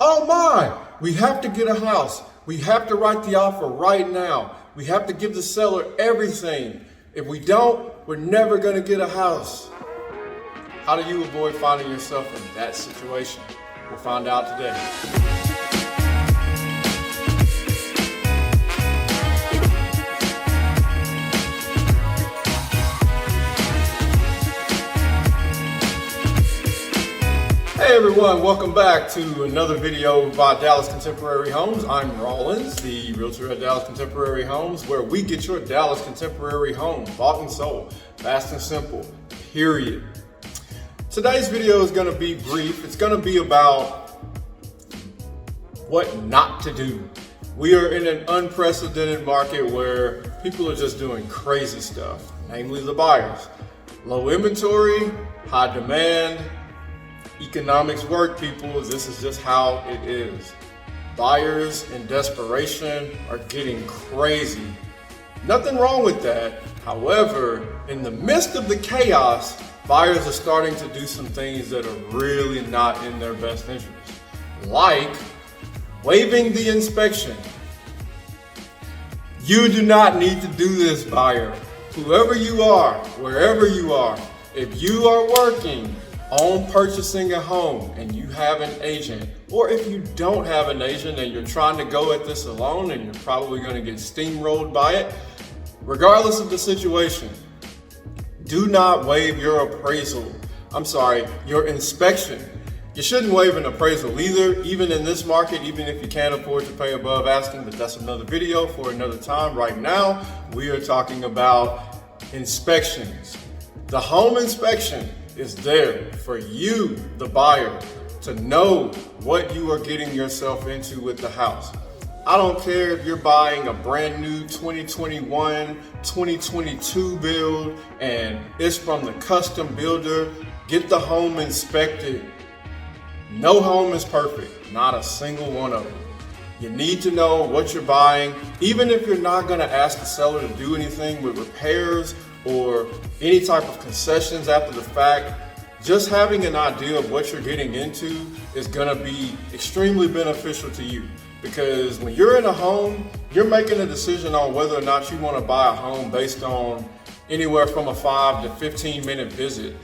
Oh my, we have to get a house. We have to write the offer right now. We have to give the seller everything. If we don't, we're never going to get a house. How do you avoid finding yourself in that situation? We'll find out today. Hey everyone, welcome back to another video by Dallas Contemporary Homes. I'm Rollins, the realtor at Dallas Contemporary Homes, where we get your Dallas Contemporary home bought and sold, fast and simple, period. Today's video is going to be brief. It's going to be about what not to do. We are in an unprecedented market where people are just doing crazy stuff, namely the buyers. Low inventory, high demand. Economics work, people. This is just how it is. Buyers in desperation are getting crazy. Nothing wrong with that. However, in the midst of the chaos, buyers are starting to do some things that are really not in their best interest. Like waiving the inspection. You do not need to do this, buyer. Whoever you are, wherever you are, if you are working on purchasing a home and you have an agent, or if you don't have an agent and you're trying to go at this alone and you're probably going to get steamrolled by it, regardless of the situation, do not waive your your inspection. You shouldn't waive an appraisal either, even in this market, even if you can't afford to pay above asking, but that's another video for another time. Right now, we are talking about inspections. The home inspection is there for you, the buyer, to know what you are getting yourself into with the house. I don't care if you're buying a brand new 2021, 2022 build and it's from the custom builder. Get the home inspected. No home is perfect, not a single one of them. You need to know what you're buying, even if you're not going to ask the seller to do anything with repairs or any type of concessions after the fact. Just having an idea of what you're getting into is going to be extremely beneficial to you, because when you're in a home, you're making a decision on whether or not you want to buy a home based on anywhere from a 5 to 15 minute visit.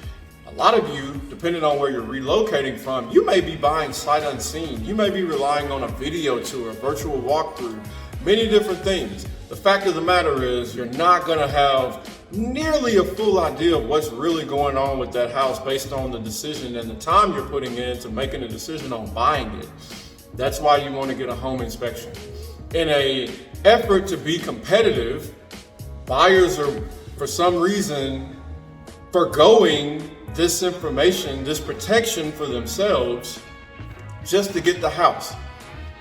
A lot of you, depending on where you're relocating from, you may be buying sight unseen. You may be relying on a video tour, a virtual walkthrough, many different things. The fact of the matter is you're not going to have nearly a full idea of what's really going on with that house based on the decision and the time you're putting into making a decision on buying it. That's why you want to get a home inspection. In an effort to be competitive, buyers are, for some reason, forgoing this information, this protection for themselves, just to get the house.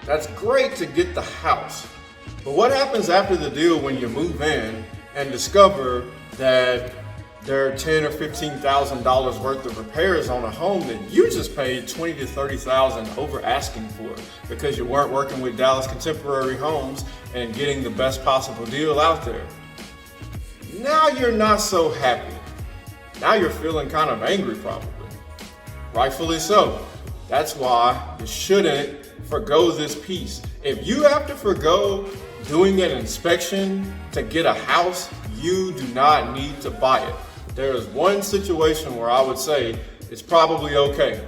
That's great to get the house. But what happens after the deal when you move in and discover that there are $10,000 or $15,000 worth of repairs on a home that you just paid $20,000 to $30,000 over asking for because you weren't working with Dallas Contemporary Homes and getting the best possible deal out there? Now you're not so happy. Now you're feeling kind of angry, probably. Rightfully so. That's why you shouldn't forgo this piece. If you have to forgo doing an inspection to get a house, you do not need to buy it. There is one situation where I would say it's probably okay.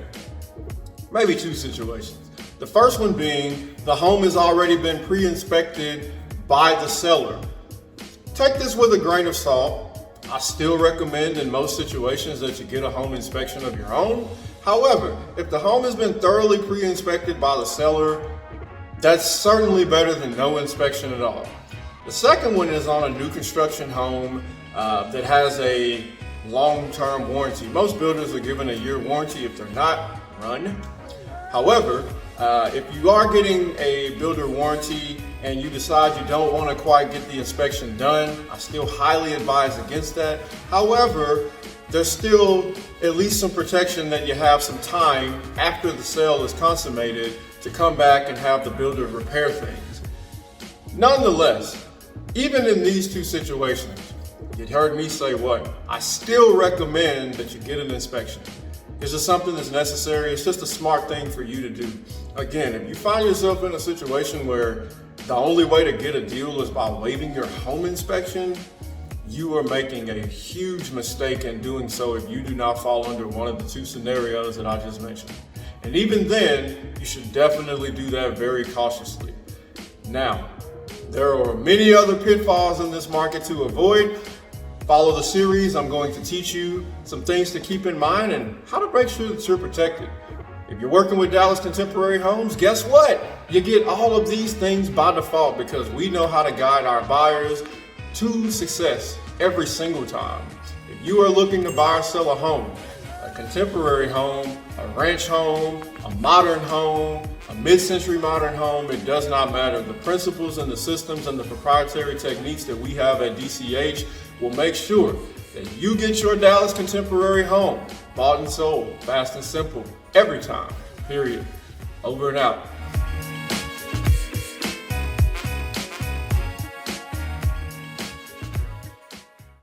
Maybe two situations. The first one being the home has already been pre-inspected by the seller. Take this with a grain of salt. I still recommend in most situations that you get a home inspection of your own. However, if the home has been thoroughly pre-inspected by the seller, that's certainly better than no inspection at all. The second one is on a new construction home that has a long-term warranty. Most builders are given a year warranty if they're not run. However, if you are getting a builder warranty and you decide you don't want to quite get the inspection done, I still highly advise against that. However, there's still at least some protection that you have some time after the sale is consummated to come back and have the builder repair things. Nonetheless, even in these two situations, you heard me say what? I still recommend that you get an inspection. It's just something that's necessary. It's just a smart thing for you to do. Again, if you find yourself in a situation where the only way to get a deal is by waiving your home inspection, you are making a huge mistake in doing so if you do not fall under one of the two scenarios that I just mentioned. And even then, you should definitely do that very cautiously. Now, there are many other pitfalls in this market to avoid. Follow the series. I'm going to teach you some things to keep in mind and how to make sure that you're protected. If you're working with Dallas Contemporary Homes, guess what? You get all of these things by default because we know how to guide our buyers to success every single time. If you are looking to buy or sell a home, a contemporary home, a ranch home, a modern home, a mid-century modern home, it does not matter. The principles and the systems and the proprietary techniques that we have at DCH will make sure that you get your Dallas Contemporary home bought and sold, fast and simple, every time, period. Over and out.